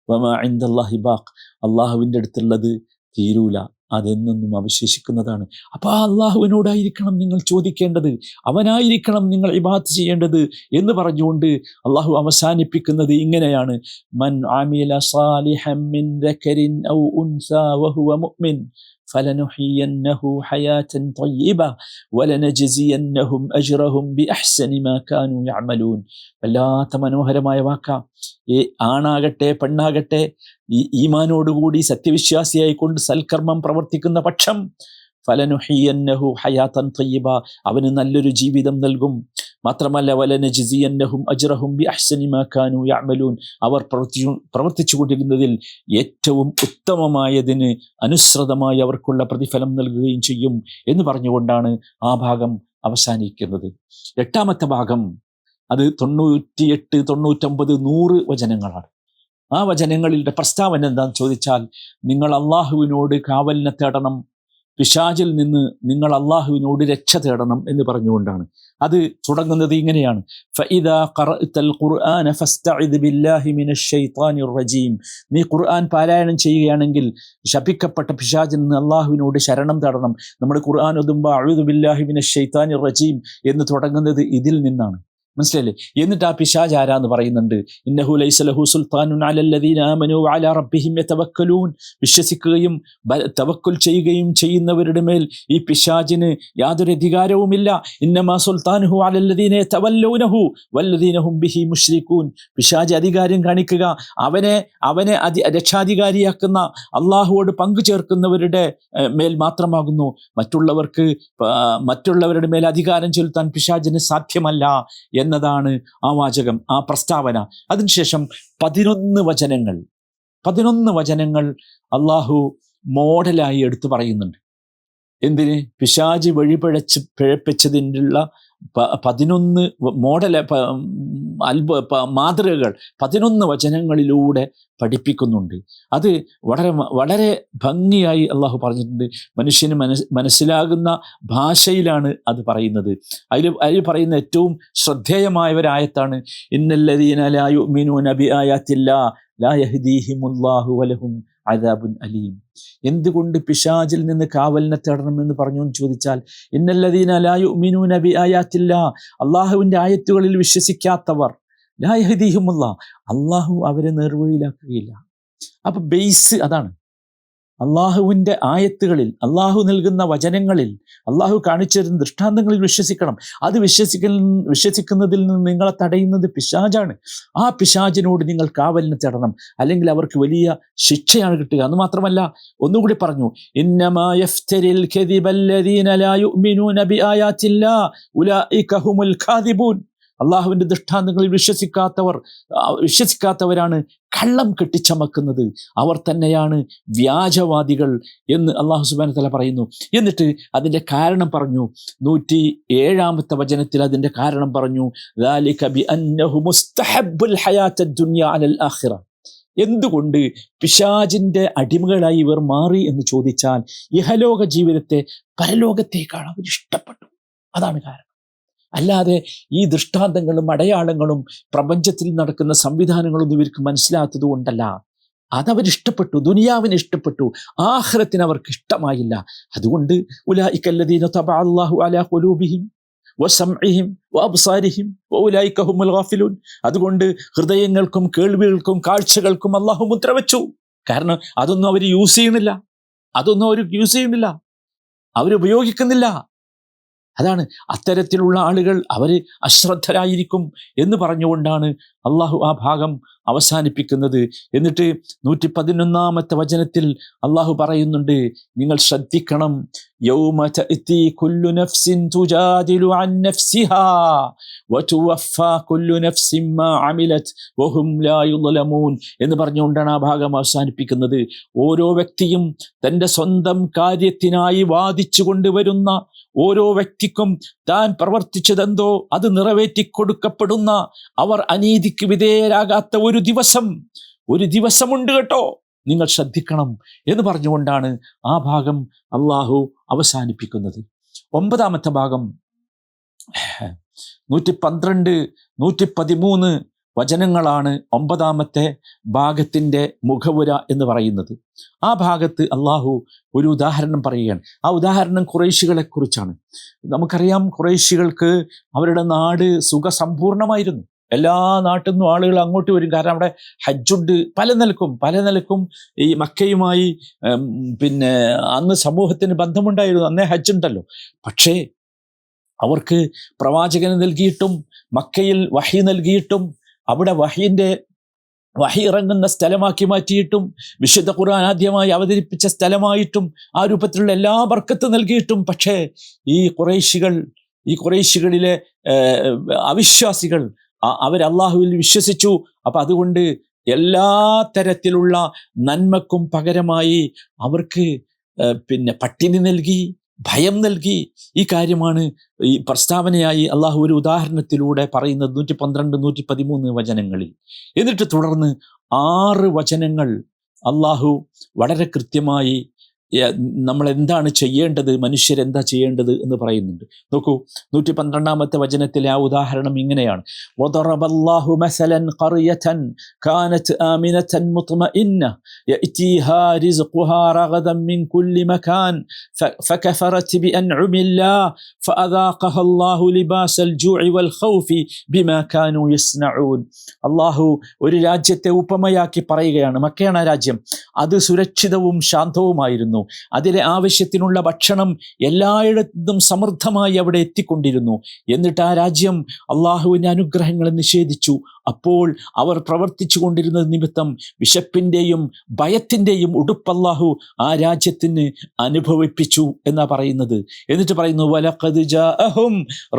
വമാ ഇൻദല്ലാഹി ബാഖ്, അള്ളാഹുവിൻ്റെ അടുത്തുള്ളത് തീരൂല, അതെന്നും അവശേഷിക്കുന്നതാണ്. അപ്പോൾ ആ അള്ളാഹുവിനോടായിരിക്കണം നിങ്ങൾ ചോദിക്കേണ്ടത്, അവനായിരിക്കണം നിങ്ങൾ ഇബാദത്ത് ചെയ്യേണ്ടത് എന്ന് പറഞ്ഞുകൊണ്ട് അള്ളാഹു അവസാനിപ്പിക്കുന്നത് ഇങ്ങനെയാണ്. മൻ അമില സാലിഹൻ മിൻ ദക്കരിൻ ഔ ഉൻസാ വഹുവ മുഅ്മിൻ ഫലനുഹിയന്നഹു ഹയാതൻ ത്വയ്യിബ വലനജ്സിയന്നഹും അജ്റഹും ബിഅഹ്സനി മാ കാനൂ യഅമലൂൻ. വല്ലാത്ത മനോഹരമായ വാക്കാ. ആണാകട്ടെ പെണ്ണാകട്ടെ ഈ ഈമാനോടുകൂടി സത്യവിശ്വാസിയായി കൊണ്ട് സൽക്കർമ്മം പ്രവർത്തിക്കുന്ന പക്ഷം ഫലനുഹിയന്നഹു ഹയാതൻ ത്വയ്യിബ, അവന് നല്ലൊരു ജീവിതം നൽകും. മാത്രമല്ല വലനജ്സിയന്നഹും അജ്റഹും ബിഅഹ്സനി മാ കാനൂ യഅമലൂൻ, അവർ പ്രവർത്തിച്ചു കൊണ്ടിരുന്നതിൽ ഏറ്റവും ഉത്തമമായതിന് അനുസൃതമായി അവർക്കുള്ള പ്രതിഫലം നൽകുകയും ചെയ്യും എന്ന് പറഞ്ഞുകൊണ്ടാണ് ആ ഭാഗം അവസാനിക്കുന്നത്. 8-ാമത്തെ ഭാഗം അത് 98, 99, 100 വചനങ്ങളാണ്. ആ വചനങ്ങളുടെ പ്രസ്താവന എന്താണെന്ന് ചോദിച്ചാൽ, നിങ്ങൾ അള്ളാഹുവിനോട് കാവലിനെ തേടണം, പിശാചിൽ നിന്ന് നിങ്ങൾ അള്ളാഹുവിനോട് രക്ഷ തേടണം എന്ന് പറഞ്ഞുകൊണ്ടാണ്. അത് തുടങ്ങുന്നത് ഇങ്ങനെയാണ്. ഫഇദാ ഖറഅതൽ ഖുർആന ഫസ്തഇദ് ബില്ലാഹി മിനശ് ശൈത്താനിർ റജീം. നീ ഖുർആൻ പാരായണം ചെയ്യുകയാണെങ്കിൽ ശപിക്കപ്പെട്ട പിശാചിൽ നിന്ന് അള്ളാഹുവിനോട് ശരണം തേടണം. നമ്മൾ ഖുർആൻ ഓതുമ്പോൾ അഊദു ബില്ലാഹി മിനശ് ശൈത്താനിർ റജീം എന്ന് തുടങ്ങുന്നത് ഇതിൽ നിന്നാണ്. മനസ്സിലല്ലേ? എന്നിട്ട് ആ പിശാച് ആരാന്ന് പറയുന്നുണ്ട്. ഇന്നഹു ലൈസ ലഹു സുൽത്താനുൻ അലല്ലദീന ആമനൂ വഅലാ റബ്ബിഹിം യതവക്കലൂൻ. വിശ്വസിക്കുകയും തവക്കുൽ ചെയ്യുകയും ചെയ്യുന്നവരുടെ മേൽ ഈ പിശാചിന് യാതൊരു അധികാരവുമില്ല. ഇന്നമാ സുൽത്താനുഹു അലല്ലദീന യതവല്ലൂനഹു വല്ലദീന ഹും ബിഹി മുശ്രികൂൻ. പിശാച് അധികാരം കാണിക്കുക അവനെ രക്ഷാധികാരിയാക്കുന്ന അള്ളാഹുവോട് പങ്കു ചേർക്കുന്നവരുടെ മേൽ മാത്രമാകുന്നു. മറ്റുള്ളവരുടെ മേൽ അധികാരം ചെലുത്താൻ പിശാചിന് സാധ്യമല്ല എന്നതാണ് ആ വാചകം, ആ പ്രസ്താവന. അതിനുശേഷം 11 വചനങ്ങൾ അള്ളാഹു മോഡലായി എടുത്തു പറയുന്നുണ്ട്. എന്തിന്? പിശാച് പിഴപ്പിച്ചതിനുള്ള 11 മാതൃകകൾ 11 വചനങ്ങളിലൂടെ പഠിപ്പിക്കുന്നുണ്ട്. അത് വളരെ വളരെ ഭംഗിയായി അള്ളാഹു പറഞ്ഞിട്ടുണ്ട്. മനുഷ്യന് മനസ്സിലാകുന്ന ഭാഷയിലാണ് അത് പറയുന്നത്. അതിൽ പറയുന്ന ഏറ്റവും ശ്രദ്ധേയമായ ഒരായത്താണ് ഇന്നല്ലദീന ലാ യുഅ്മിനൂന ബിആയാത്തില്ലാ ലാ യഹ്ദീഹിമുല്ലാഹു വലഹും അദാബുൻ അലീം. എന്തുകൊണ്ട് പിശാചിൽ നിന്ന് കാവലിനെ തേടണമെന്ന് പറഞ്ഞു എന്ന് ചോദിച്ചാൽ, ഇന്നല്ലദീന ലാ യുഅ്മിനൂന ബിആയാത്തില്ലാ, അള്ളാഹുവിൻ്റെ ആയത്തുകളിൽ വിശ്വസിക്കാത്തവർ, ലാ യഹ്ദീഹിമുല്ലാഹ്, അള്ളാഹു അവരെ നേർവഴിയിലാക്കുകയില്ല. അപ്പൊ ബേസ് അതാണ്. അള്ളാഹുവിൻ്റെ ആയത്തുകളിൽ, അള്ളാഹു നൽകുന്ന വചനങ്ങളിൽ, അള്ളാഹു കാണിച്ചിരുന്ന ദൃഷ്ടാന്തങ്ങളിൽ വിശ്വസിക്കണം. അത് വിശ്വസിക്കുന്നതിൽ നിന്ന് നിങ്ങളെ തടയുന്നത് പിശാചാണ്. ആ പിശാചിനോട് നിങ്ങൾ കാവലിന് തേടണം, അല്ലെങ്കിൽ അവർക്ക് വലിയ ശിക്ഷയാണ് കിട്ടുക. എന്ന് മാത്രമല്ല, ഒന്നുകൂടി പറഞ്ഞു, ഇന്നമാ യഫ്തരിൽ കദിബല്ലദീന ലാ യുഅ്മിനൂന ബിആയാത്തില്ലാ ഉലൈക ഹുമുൽ കാദിബൂൻ. അള്ളാഹുവിൻ്റെ ദൃഷ്ടാന്തങ്ങളിൽ വിശ്വസിക്കാത്തവരാണ് കള്ളം കെട്ടിച്ചമക്കുന്നത്, അവർ തന്നെയാണ് വ്യാജവാദികൾ എന്ന് അള്ളാഹു സുബ്ഹാനഹു വ തആല പറയുന്നു. എന്നിട്ട് അതിൻ്റെ കാരണം പറഞ്ഞു. 107-ാമത്തെ വചനത്തിൽ അതിൻ്റെ കാരണം പറഞ്ഞു. ദാലിക ബിഅന്നഹു മുസ്തഹബ്ബുൽ ഹയാത്തദ് ദുനിയ അലൽ ആഖിറ. എന്തുകൊണ്ട് പിശാചിൻ്റെ അടിമകളായി ഇവർ മാറി എന്ന് ചോദിച്ചാൽ, ഇഹലോക ജീവിതത്തെ പരലോകത്തേക്കാൾ അവർ ഇഷ്ടപ്പെട്ടു. അതാണ് കാരണം. അല്ലാതെ ഈ ദൃഷ്ടാന്തങ്ങളും അടയാളങ്ങളും പ്രപഞ്ചത്തിൽ നടക്കുന്ന സംവിധാനങ്ങളൊന്നും ഇവർക്ക് മനസ്സിലാത്തത് കൊണ്ടല്ല. അതവരിഷ്ടപ്പെട്ടു, ദുനിയാവിനെ ഇഷ്ടപ്പെട്ടു, ആഖിറത്തിന് അവർക്ക് ഇഷ്ടമായില്ല. അതുകൊണ്ട് ഉലൈകല്ലദീന തബഅ അല്ലാഹു അലാ ഖുലൂബിഹിം വസംഇഹിം വഅബ്സാരിഹിം വഉലൈക ഹുമുൽ ഗാഫിലൂൻ. അതുകൊണ്ട് ഹൃദയങ്ങൾക്കും കേൾവികൾക്കും കാഴ്ചകൾക്കും അല്ലാഹു മുദ്ര വെച്ചു. കാരണം അതൊന്നും അവർ യൂസ് ചെയ്യുന്നില്ല, അവരുപയോഗിക്കുന്നില്ല. അതാണ് അത്തരത്തിലുള്ള ആളുകൾ അവർ അശ്രദ്ധരായിരിക്കും എന്ന് പറഞ്ഞുകൊണ്ടാണ് അള്ളാഹു ആ ഭാഗം അവസാനിപ്പിക്കുന്നത്. എന്നിട്ട് 111-ാമത്തെ വചനത്തിൽ അള്ളാഹു പറയുന്നുണ്ട്, നിങ്ങൾ ശ്രദ്ധിക്കണം, യൗമ തഅതി കുല്ലു നഫ്സിൻ തുജാദിലു അൻ നഫ്സിഹാ വതുവഫാ കുല്ലു നഫ്സിൻ മാ അമിലത് വഹും ലാ യുളമൂൻ എന്ന് പറഞ്ഞുകൊണ്ടാണ് ആ ഭാഗം അവസാനിപ്പിക്കുന്നത്. ഓരോ വ്യക്തിയും തൻ്റെ സ്വന്തം കാര്യത്തിനായി വാദിച്ചു കൊണ്ടുവരുന്ന ഓരോ വ്യക്തിക്കും താൻ പ്രവർത്തിച്ചതെന്തോ അത് നിറവേറ്റിക്കൊടുക്കപ്പെടുന്ന, അവർ അനീതിക്ക് വിധേയരാകാത്ത ഒരു ദിവസമുണ്ട് കേട്ടോ, നിങ്ങൾ ശ്രദ്ധിക്കണം എന്ന് പറഞ്ഞുകൊണ്ടാണ് ആ ഭാഗം അള്ളാഹു അവസാനിപ്പിക്കുന്നത്. 9-ാമത്തെ ഭാഗം 112, 113 വചനങ്ങളാണ് 9-ാമത്തെ ഭാഗത്തിൻ്റെ മുഖവുര എന്ന് പറയുന്നത്. ആ ഭാഗത്ത് അള്ളാഹു ഒരു ഉദാഹരണം പറയുകയാണ്. ആ ഉദാഹരണം ഖുറൈശികളെ കുറിച്ചാണ്. നമുക്കറിയാം, ഖുറൈശികൾക്ക് അവരുടെ നാട് സുഖസമ്പൂർണമായിരുന്നു. എല്ലാ നാട്ടിൽ നിന്നും ആളുകൾ അങ്ങോട്ട് വരും. കാരണം അവിടെ ഹജ്ജുണ്ട്. പല നിലക്കും ഈ മക്കയുമായി പിന്നെ അന്ന് സമൂഹത്തിന് ബന്ധമുണ്ടായിരുന്നു. അന്നേ ഹജ്ജുണ്ടല്ലോ. പക്ഷേ അവർക്ക് പ്രവാചകന് നൽകിയിട്ടും മക്കയിൽ വഹി നൽകിയിട്ടും അവിടെ വഹി ഇറങ്ങുന്ന സ്ഥലമാക്കി മാറ്റിയിട്ടും വിശുദ്ധ ഖുർആൻ ആദ്യമായി അവതരിപ്പിച്ച സ്ഥലമായിട്ടും ആ രൂപത്തിലുള്ള എല്ലാ ബർക്കത്ത് നൽകിയിട്ടും, പക്ഷേ ഈ ഖുറൈശികളിലെ അവിശ്വാസികൾ അവർ അള്ളാഹുവിൽ വിശ്വസിച്ചു. അപ്പം അതുകൊണ്ട് എല്ലാ തരത്തിലുള്ള നന്മക്കും പകരമായി അവർക്ക് പിന്നെ പട്ടിണി നൽകി, ഭയം നൽകി. ഈ കാര്യമാണ് ഈ പ്രസ്താവനയായി അള്ളാഹു ഒരു ഉദാഹരണത്തിലൂടെ പറയുന്നത് 112, 113 വചനങ്ങളിൽ. എന്നിട്ട് തുടർന്ന് 6 വചനങ്ങൾ അള്ളാഹു വളരെ കൃത്യമായി നമ്മൾ എന്താണ് ചെയ്യേണ്ടത്, മനുഷ്യരെന്താ ചെയ്യേണ്ടത് എന്ന് പറയുന്നുണ്ട്. നോക്കൂ, 112-ാമത്തെ വചനത്തിലെ ആ ഉദാഹരണം ഇങ്ങനെയാണ്: വദറബല്ലാഹു മസലൻ ഖറിയതൻ കാനത് ആമിനതൻ മുത്മഇന്ന യഅതിഹാ റിസ്ഖുഹാ റഗദൻ മിൻ കുല്ലി മകാൻ ഫകഫറത് ബിഅൻഉമില്ലാഹ് ഫഅദാഖഹാ അല്ലാഹു ലിബാസൽ ജൂഇ വൽ ഖൗഫി ബിമാ കാനൂ യസ്നഊൻ. അല്ലാഹു ഒരു രാജ്യത്തെ ഉപമയാക്കി പറയുകയാണ്. മക്കയാണ് ആ രാജ്യം. അത് സുരക്ഷിതവും ശാന്തവുമായിരുന്നു. അതിലെ ആവശ്യത്തിനുള്ള ഭക്ഷണം എല്ലായിടത്തും സമൃദ്ധമായി അവിടെ എത്തിക്കൊണ്ടിരുന്നു. എന്നിട്ട് ആ രാജ്യം അള്ളാഹുവിൻ്റെ അനുഗ്രഹങ്ങളെ നിഷേധിച്ചു. അപ്പോൾ അവർ പ്രവർത്തിച്ചു കൊണ്ടിരുന്നത് നിമിത്തം വിശപ്പിൻ്റെയും ഭയത്തിൻ്റെയും ഉടുപ്പ് അല്ലാഹു ആ രാജ്യത്തിന് അനുഭവിപ്പിച്ചു എന്നാ പറയുന്നത്. എന്നിട്ട് പറയുന്നു, വലഖദ് ജാഅഹും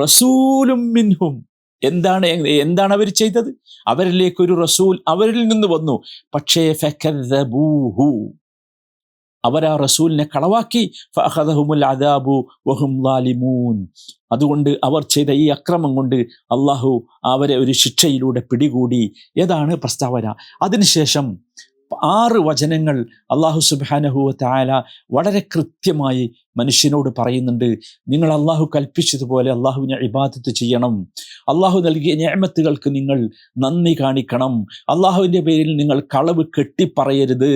റസൂലും മിൻഹും. എന്താണ് അവർ ചെയ്തത്? അവരിലേക്കൊരു റസൂൽ അവരിൽ നിന്ന് വന്നു. പക്ഷേ ഫകദബൂഹു, അവർ ആ റസൂലിനെ കളവാക്കി. ഫഅഖദഹുമുൽ അദാബു വഹും ളാലിമൂൻ. അതുകൊണ്ട് അവർ ചെയ്ത ഈ അക്രമം കൊണ്ട് അള്ളാഹു അവരെ ഒരു ശിക്ഷയിലൂടെ പിടികൂടി. ഏതാണ് പ്രസ്താവന? അതിനുശേഷം 6 വചനങ്ങൾ അള്ളാഹു സുബ്ഹാനഹു വ തആല വളരെ കൃത്യമായി മനുഷ്യനോട് പറയുന്നുണ്ട്. നിങ്ങൾ അള്ളാഹു കൽപ്പിച്ചതുപോലെ അള്ളാഹുവിനെ ഇബാദത്ത് ചെയ്യണം. അള്ളാഹു നൽകിയ നിഅമത്തുകൾക്ക് നിങ്ങൾ നന്ദി കാണിക്കണം. അള്ളാഹുവിൻ്റെ പേരിൽ നിങ്ങൾ കളവ് കെട്ടിപ്പറയരുത്.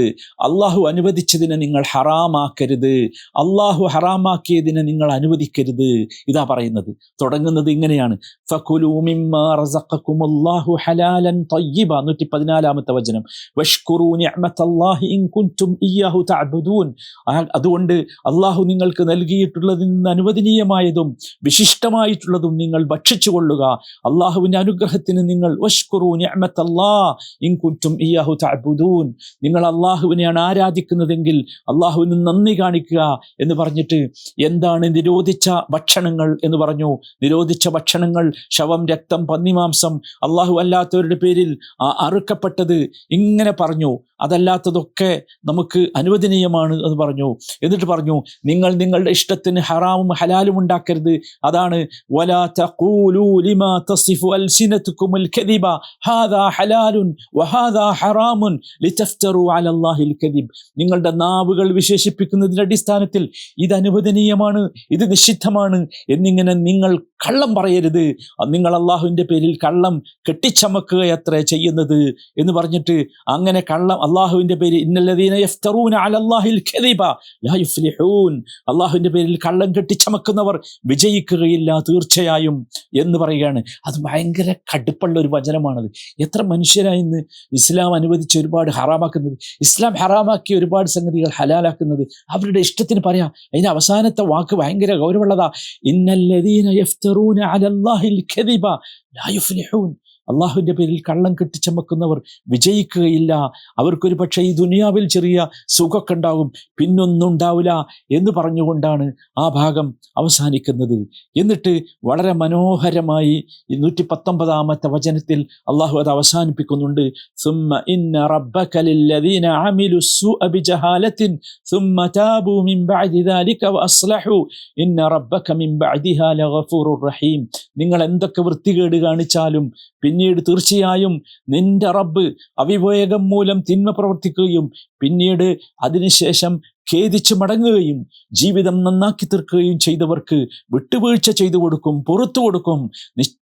അള്ളാഹു അനുവദിച്ചതിനെ നിങ്ങൾ ഹറാമാക്കരുത്. അള്ളാഹു ഹറാമാക്കിയതിനെ നിങ്ങൾ അനുവദിക്കരുത്. ഇതാ പറയുന്നത്. തുടങ്ങുന്നത് ഇങ്ങനെയാണ്: ഫകുലൂ മിമ്മാ റസഖകുമുല്ലാഹു ഹലാലൻ ത്വയ്യിബ. 114-ാമത്തെ വചനം. വഷ്കുറൂ നിഅമത്തല്ലാഹി ഇൻ കുൻതും ഇയ്യാഹു തഅബുദൂൻ. അതുകൊണ്ട് അള്ളാഹു നിങ്ങൾക്ക് നൽകിയിട്ടുള്ളതിൽ നിന്ന് അനുവദനീയമായതും വിശിഷ്ടമായിട്ടുള്ളതും നിങ്ങൾ ഭക്ഷിച്ചു കൊള്ളുക. അള്ളാഹുവിൻ്റെ അനുഗ്രഹത്തിന് നിങ്ങൾ വഷ്കുറൂ നിഅമത്തല്ലാഹ് ഇൻ കുൻതും ഇയ്യാഹു തഅബുദൂൻ. നിങ്ങൾ അള്ളാഹുവിനെയാണ് ആരാധിക്കുന്നതെങ്കിൽ അള്ളാഹുവിന് നന്ദി കാണിക്കുക എന്ന് പറഞ്ഞിട്ട് എന്താണ് നിരോധിച്ച ഭക്ഷണങ്ങൾ എന്ന് പറഞ്ഞു. നിരോധിച്ച ഭക്ഷണങ്ങൾ ശവം, രക്തം, പന്നിമാംസം, അള്ളാഹു അല്ലാത്തവരുടെ പേരിൽ അറുക്കപ്പെട്ടത്, ഇങ്ങനെ പറഞ്ഞു. അതല്ലാത്തതൊക്കെ നമുക്ക് അനുവദനീയമാണ് എന്ന് പറഞ്ഞു. എന്നിട്ട് പറഞ്ഞു, നിങ്ങൾ നിങ്ങളുടെ ഇഷ്ടത്തിന് ഹറാമും ഹലാലും ഉണ്ടാക്കരുത്. അതാണ് വലാ തഖൂലൂ ലിമാ തസിഫു അൽസിനതുകുമുൽ കദിബ ഹാദാ ഹലാലുൻ വഹാദാ ഹറാമുൻ ലിതഫ്തറൂ അലല്ലാഹിൽ കദിബ്. നിങ്ങളുടെ നാവുകൾ വിശേഷിപ്പിക്കുന്നതിന്റെ അടിസ്ഥാനത്തിൽ ഇത് അനുവദനീയമാണ്, ഇത് നിഷിദ്ധമാണ് എന്നിങ്ങനെ നിങ്ങൾ കള്ളം പറയരുത്. നിങ്ങൾ അള്ളാഹുവിൻ്റെ പേരിൽ കള്ളം കെട്ടിച്ചമക്കുകയത്രേ ചെയ്യുന്നത് എന്ന് പറഞ്ഞിട്ട് അങ്ങനെ കള്ളം അള്ളാഹുവിൻ്റെ പേരിൽ ഇന്നല്ലദീന യഫ്തറൂന അലല്ലാഹിൽ കദിബ ലാ യുഫ്ലിഹൂൻ. അള്ളാഹുവിൻ്റെ പേരിൽ കള്ളം കെട്ടിച്ചമക്കുന്നവർ വിജയിക്കുകയില്ല തീർച്ചയായും എന്ന് പറയുകയാണ്. അത് ഭയങ്കര കടുപ്പുള്ള ഒരു വചനമാണത്. എത്ര മനുഷ്യരായി ഇന്ന് ഇസ്ലാം അനുവദിച്ച് ഒരുപാട് ഹറാമാക്കുന്നത്, ഇസ്ലാം ഹറാമാക്കിയ ഒരുപാട് സംഗതികൾ ഹലാലാക്കുന്നത് അവരുടെ ഇഷ്ടത്തിന് പറയാം. അതിന് അവസാനത്തെ വാക്ക് ഭയങ്കര ഗൗരവമുള്ളതാ. ഇന്നല്ലദീന യഫ്തറൂന അലല്ലാഹിൽ കദിബ ലാ യുഫ്ലിഹൂൻ, അള്ളാഹുവിൻ്റെ പേരിൽ കള്ളം കെട്ടിച്ചമക്കുന്നവർ വിജയിക്കുകയില്ല. അവർക്കൊരു പക്ഷേ ഈ ദുനിയാവിൽ ചെറിയ സുഖമൊക്കെ ഉണ്ടാകും, പിന്നൊന്നും ഉണ്ടാവില്ല എന്ന് പറഞ്ഞുകൊണ്ടാണ് ആ ഭാഗം അവസാനിക്കുന്നത്. എന്നിട്ട് വളരെ മനോഹരമായി 119 വചനത്തിൽ അള്ളാഹു അത് അവസാനിപ്പിക്കുന്നുണ്ട്. സുമ്മ ഇന്ന റബ്ബക ലില്ലദീന അമിലു സ്സൂഅ ബിജഹാലത്തിൻ സുമ്മ താബൂ മിൻ ബഅദി ദാലിക വഅസ്ലഹു ഇന്ന റബ്ബക മിൻ ബഅദിഹാ ലഗഫൂറുർ റഹീം. നിങ്ങൾ എന്തൊക്കെ വൃത്തികേട് കാണിച്ചാലും പിന്നീട് തീർച്ചയായും നിന്റെ റബ്ബ് അവിവേകം മൂലം തിന്മ പ്രവർത്തിക്കുകയും പിന്നീട് അതിനുശേഷം ഖേദിച്ചു മടങ്ങുകയും ജീവിതം നന്നാക്കി തീർക്കുകയും ചെയ്തവർക്ക് വിട്ടുവീഴ്ച ചെയ്തു കൊടുക്കും, പുറത്തു കൊടുക്കും.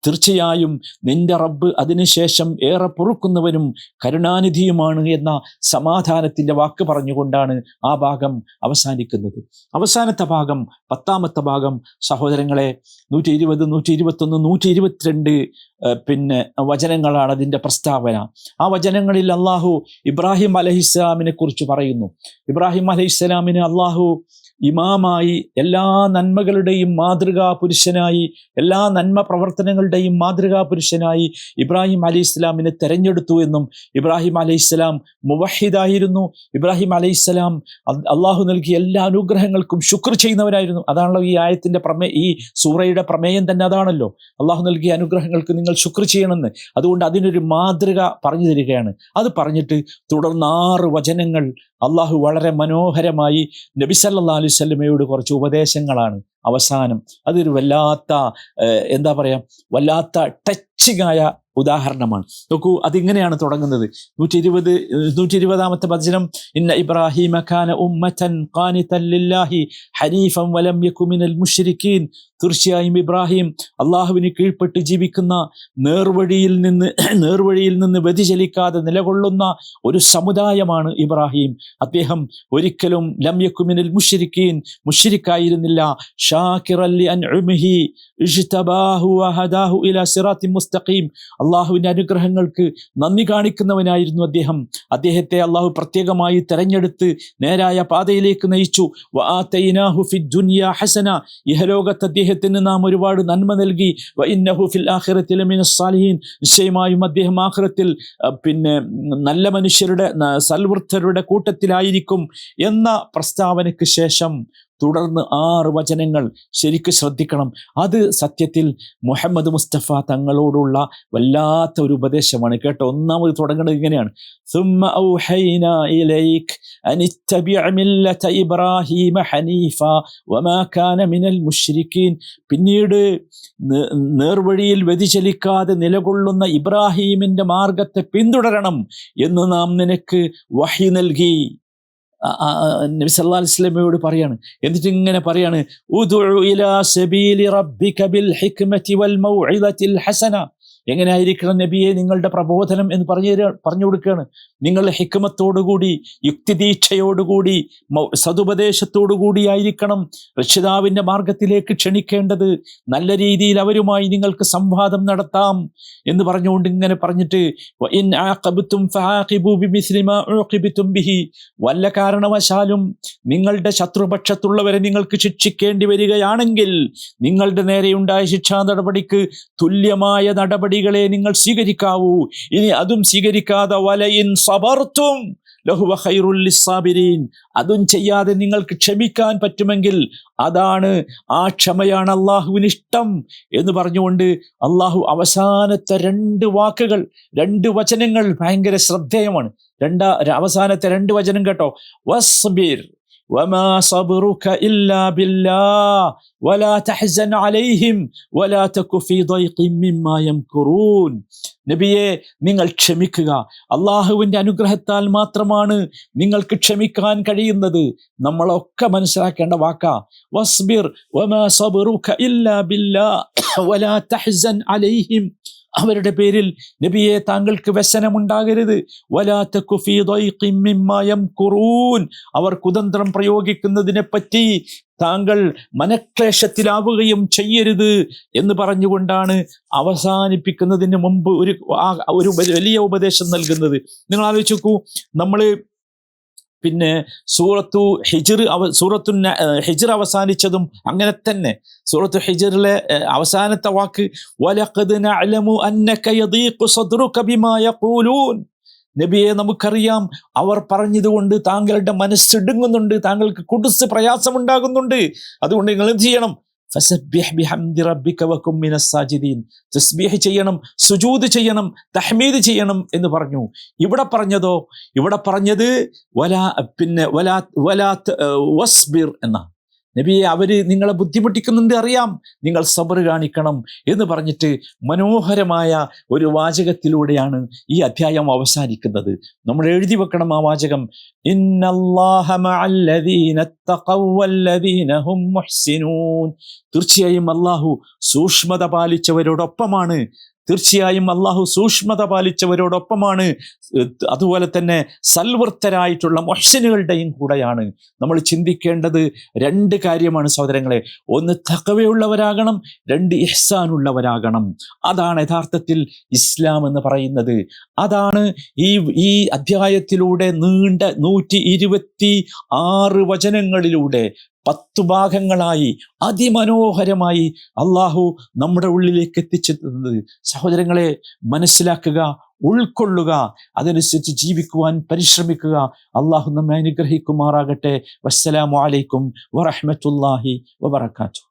തീർച്ചയായും നിന്റെ റബ്ബ് അതിനുശേഷം ഏറെ പൊറുക്കുന്നവനും കരുണാനിധിയുമാണ് എന്ന സമാധാനത്തിൻ്റെ വാക്ക് പറഞ്ഞുകൊണ്ടാണ് ആ ഭാഗം അവസാനിക്കുന്നത്. അവസാനത്തെ ഭാഗം 10ാമത്തെ ഭാഗം സഹോദരങ്ങളെ 120, 121, 122 വചനങ്ങളാണ് അതിൻ്റെ പ്രസ്താവന. ആ വചനങ്ങളിൽ അള്ളാഹു ഇബ്രാഹിം അലൈഹിസ്സലാമിനെ കുറിച്ച് പറയുന്നു. ഇബ്രാഹിം അലൈഹിസ്സലാമിന് അള്ളാഹു ഇമാമായി, എല്ലാ നന്മകളുടെയും മാതൃകാ പുരുഷനായി, എല്ലാ നന്മ പ്രവർത്തനങ്ങളുടെയും മാതൃകാ പുരുഷനായി ഇബ്രാഹിം അലൈഹിസ്സലാമിനെ തെരഞ്ഞെടുത്തു എന്നും, ഇബ്രാഹിം അലൈഹിസ്സലാം മുവഹിദായിരുന്നു, ഇബ്രാഹിം അലൈഹിസ്സലാം അള്ളാഹു നൽകിയ എല്ലാ അനുഗ്രഹങ്ങൾക്കും ശുക്ർ ചെയ്യുന്നവരായിരുന്നു. അതാണല്ലോ ഈ ആയത്തിൻ്റെ ഈ സൂറയുടെ പ്രമേയം തന്നെ അതാണല്ലോ, അള്ളാഹു നൽകിയ അനുഗ്രഹങ്ങൾക്ക് നിങ്ങൾ ശുക്ർ ചെയ്യണമെന്ന്. അതുകൊണ്ട് അതിനൊരു മാതൃക പറഞ്ഞു തരികയാണ്. അത് പറഞ്ഞിട്ട് തുടർന്ന് 6 വചനങ്ങൾ അള്ളാഹു വളരെ മനോഹരമായി നബി സല്ലല്ലാഹു അലൈഹി വസല്ലമയോട് കുറച്ച് ഉപദേശങ്ങളാണ് അവസാനം. അതൊരു വല്ലാത്ത വല്ലാത്ത ടച്ചിങ്ങായ ഉദാഹരണമാണ്. നോക്കൂ, അതിങ്ങനെയാണ് തുടങ്ങുന്നത്. 120ാമത്തെ വചനം, ഇന്ന ഇബ്രാഹീമ കാന ഉമ്മതൻ ഖാനിതൻ ലില്ലാഹി ഹനീഫൻ വലം യകു മിനൽ മുശ്രിക്കീൻ. തീർച്ചയായും ഇബ്രാഹിം അള്ളാഹുവിന് കീഴ്പ്പെട്ട് ജീവിക്കുന്ന നേർവഴിയിൽ നിന്ന് വ്യതിചലിക്കാതെ നിലകൊള്ളുന്ന ഒരു സമുദായമാണ് ഇബ്രാഹിം. അദ്ദേഹം ഒരിക്കലും ലം യകു മിനൽ മുശ്രിക്കീൻ, മുശ്രിക്കായിരുന്നില്ല. ഷാകിറൻ ലിഅൻഉമിഹി ഇജ്തബാഹു വഹദാഹു ഇലാ സിറാത്തിൻ മുസ്തഖീം. അള്ളാഹുവിൻ്റെ അനുഗ്രഹങ്ങൾക്ക് നന്ദി കാണിക്കുന്നവനായിരുന്നു അദ്ദേഹം. അദ്ദേഹത്തെ അള്ളാഹു പ്രത്യേകമായി തെരഞ്ഞെടുത്ത് നേരായ പാതയിലേക്ക് നയിച്ചു. വആതൈനാഹു ഫിദ്ദുനിയ ഹസന, ഇഹലോകത്ത് അദ്ദേഹത്തിന് നാം ഒരുപാട് നന്മ നൽകി. വഇന്നഹു ഫിൽ ആഖിറതി ലമിനസ് സാലിഹീൻ, നിശ്ചയമായും അദ്ദേഹം ആഖിറത്തിൽ നല്ല മനുഷ്യരുടെ സൽവൃദ്ധരുടെ കൂട്ടത്തിലായിരിക്കും എന്ന പ്രസ്താവനയ്ക്ക് ശേഷം തുടർന്ന് 6 വചനങ്ങൾ ശരിക്കും ശ്രദ്ധിക്കണം. അത് സത്യത്തിൽ മുഹമ്മദ് മുസ്തഫ തങ്ങളോടുള്ള വല്ലാത്ത ഒരു ഉപദേശമാണ് കേട്ടോ. ഒന്നാമത് തുടങ്ങുന്നത് ഇങ്ങനെയാണ്, ثم أوحينا إليك أن اتبع ملة إبراهيم حنيفا وما كان من المشركين. പിന്നീട് നേർവഴിയിൽ വ്യതിചലിക്കാതെ നിലകൊള്ളുന്ന ഇബ്രാഹീമിൻ്റെ മാർഗത്തെ പിന്തുടരണം എന്ന് നാം നിനക്ക് വഹി നൽകി. നബി സല്ലല്ലാഹു അലൈഹി വസല്ലമയോട് പറയാണ്. എന്നിട്ട് ഇങ്ങനെ പറയാണ്, ഉദ്ഉ ഇലാ സബീലി റബ്ബിക ബിൽ ഹിക്മതി വൽ മൗഇദത്തിൽ ഹസന. എങ്ങനെയായിരിക്കണം നബിയെ നിങ്ങളുടെ പ്രബോധനം എന്ന് പറഞ്ഞു കൊടുക്കുകയാണ്. നിങ്ങൾ ഹിക്മത്തോടുകൂടി, യുക്തിദീക്ഷയോടുകൂടി, സതുപദേശത്തോടുകൂടി ആയിരിക്കണം രക്ഷിതാവിൻ്റെ മാർഗത്തിലേക്ക് ക്ഷണിക്കേണ്ടത്. നല്ല രീതിയിൽ അവരുമായി നിങ്ങൾക്ക് സംവാദം നടത്താം എന്ന് പറഞ്ഞുകൊണ്ട് ഇങ്ങനെ പറഞ്ഞിട്ട്, വഇൻ ആഖബതും ഫആഖിബു ബിമിസ്ലി മാ ഉഖിബതും ബിഹി, വല്ല കാരണവശാലും നിങ്ങളുടെ ശത്രുപക്ഷത്തുള്ളവരെ നിങ്ങൾക്ക് ശിക്ഷിക്കേണ്ടി വരികയാണെങ്കിൽ നിങ്ങളുടെ നേരെയുണ്ടായ ശിക്ഷാ നടപടിക്ക് തുല്യമായ നടപടികളെ നിങ്ങൾ സ്വീകരിക്കാവൂ. ഇനി അതും സ്വീകരിക്കാതെ വലയിൻ സബർതും ലഹുവ ഖൈറുൽ ലിസ്സാബിരീൻ, അതും ചെയ്യാതെ നിങ്ങൾക്ക് ക്ഷമിക്കാൻ പറ്റുമെങ്കിൽ അതാണ്, ആ ക്ഷമയാണ് അള്ളാഹുവിന് ഇഷ്ടം എന്ന് പറഞ്ഞുകൊണ്ട് അള്ളാഹു അവസാനത്തെ 2 വാക്കുകൾ, 2 വചനങ്ങൾ ഭയങ്കര ശ്രദ്ധേയമാണ്. അവസാനത്തെ 2 വചനം കേട്ടോ, വസ്ബിർ വമാ സബ്റുക ഇല്ലാ ബില്ലാഹ് വലാ തഹ്സൻ അലൈഹിം വലാ തകു ഫീ ദൈഖിൻ മിമ്മാ യംകുറൂൻ. നബിയെ, നിങ്ങൾ ക്ഷമിക്കുക. അള്ളാഹുവിൻ്റെ അനുഗ്രഹത്താൽ മാത്രമാണ് നിങ്ങൾക്ക് ക്ഷമിക്കാൻ കഴിയുന്നത്. നമ്മളൊക്കെ മനസ്സിലാക്കേണ്ട വാക്കാ. വസ്ബിർ വമാ സബ്റുക ഇല്ലാ ബില്ലാഹ് വലാ തഹ്സൻ അലൈഹിം. അവരുടെ പേരിൽ നബിയെ താങ്കൾക്ക് വ്യസനമുണ്ടാകരുത്. വലാ തകു ഫീ ദൈഖിൻ മിമ്മാ യംകുറൂൻ. അവർ കുതന്ത്രം പ്രയോഗിക്കുന്നതിനെ പറ്റി താങ്കൾ മനക്ലേശത്തിലാവുകയും ചെയ്യരുത് എന്ന് പറഞ്ഞുകൊണ്ടാണ് അവസാനിപ്പിക്കുന്നതിന് മുമ്പ് ഒരു വലിയ ഉപദേശം നൽകുന്നത്. നിങ്ങൾ ആലോചിച്ച് നോക്കൂ, നമ്മൾ പിന്നെ ഹിജ്ർ അവസാനിച്ചതും അങ്ങനെ തന്നെ. സൂറത്തു ഹിജ്റിലെ അവസാനത്തെ വാക്ക് വലഖദ് നഅലമു അന്നക യദീഖു സദ്റുക ബിമാ യഖൂലൂൻ. നബിയെ, നമുക്കറിയാം അവർ പറഞ്ഞതുകൊണ്ട് താങ്കളുടെ മനസ്സിടുങ്ങുന്നുണ്ട്, താങ്കൾക്ക് കുടുസ് പ്രയാസമുണ്ടാകുന്നുണ്ട്. അതുകൊണ്ട് നിങ്ങൾ എന്ത് ചെയ്യണം? ഫസബ്ബിഹ് ബിഹംദി റബ്ബിക വകും മിനസ് സാജിദീൻ. തസ്ബീഹ് ചെയ്യണം, സുജൂദ് ചെയ്യണം, തഹ്മീദ് ചെയ്യണം എന്ന് പറഞ്ഞു. ഇവിടെ പറഞ്ഞത് വലാ വസ്ബിർ എന്നാ. നബിയെ, അവര് നിങ്ങളെ ബുദ്ധിമുട്ടിക്കുന്നുണ്ട്, അറിയാം, നിങ്ങൾ സബർ കാണിക്കണം എന്ന് പറഞ്ഞിട്ട് മനോഹരമായ ഒരു വാചകത്തിലൂടെയാണ് ഈ അധ്യായം അവസാനിക്കുന്നത്. നമ്മൾ എഴുതി വെക്കണം ആ വാചകം. ഇന്നല്ലാഹ മഅല്ലദീന തഖവ്വ വല്ലദീന ഹും മുഹ്സിനൂൻ. തീർച്ചയായും അല്ലാഹു സൂക്ഷ്മത പാലിച്ചവരോടൊപ്പമാണ്. അതുപോലെ തന്നെ സൽവൃത്തരായിട്ടുള്ള മുഹ്സിനുകളുടെയും കൂടെയാണ്. നമ്മൾ ചിന്തിക്കേണ്ടത് 2 കാര്യമാണ് സഹോദരങ്ങളെ. 1 തഖ്വയുള്ളവരാകണം, 2 ഇഹ്സാനുള്ളവരാകണം. അതാണ് യഥാർത്ഥത്തിൽ ഇസ്ലാം എന്ന് പറയുന്നത്. അതാണ് ഈ അധ്യായത്തിലൂടെ നീണ്ട 126 വചനങ്ങളിലൂടെ 10 ഭാഗങ്ങളായി അതിമനോഹരമായി അള്ളാഹു നമ്മുടെ ഉള്ളിലേക്ക് എത്തിച്ചെത്തുന്നത്. സഹോദരങ്ങളെ, മനസ്സിലാക്കുക, ഉൾക്കൊള്ളുക, അതനുസരിച്ച് ജീവിക്കുവാൻ പരിശ്രമിക്കുക. അള്ളാഹു നമ്മെ അനുഗ്രഹിക്കുമാറാകട്ടെ. വസ്സലാമു അലൈക്കും വറഹ്മത്തുള്ളാഹി വബറകാതുഹു.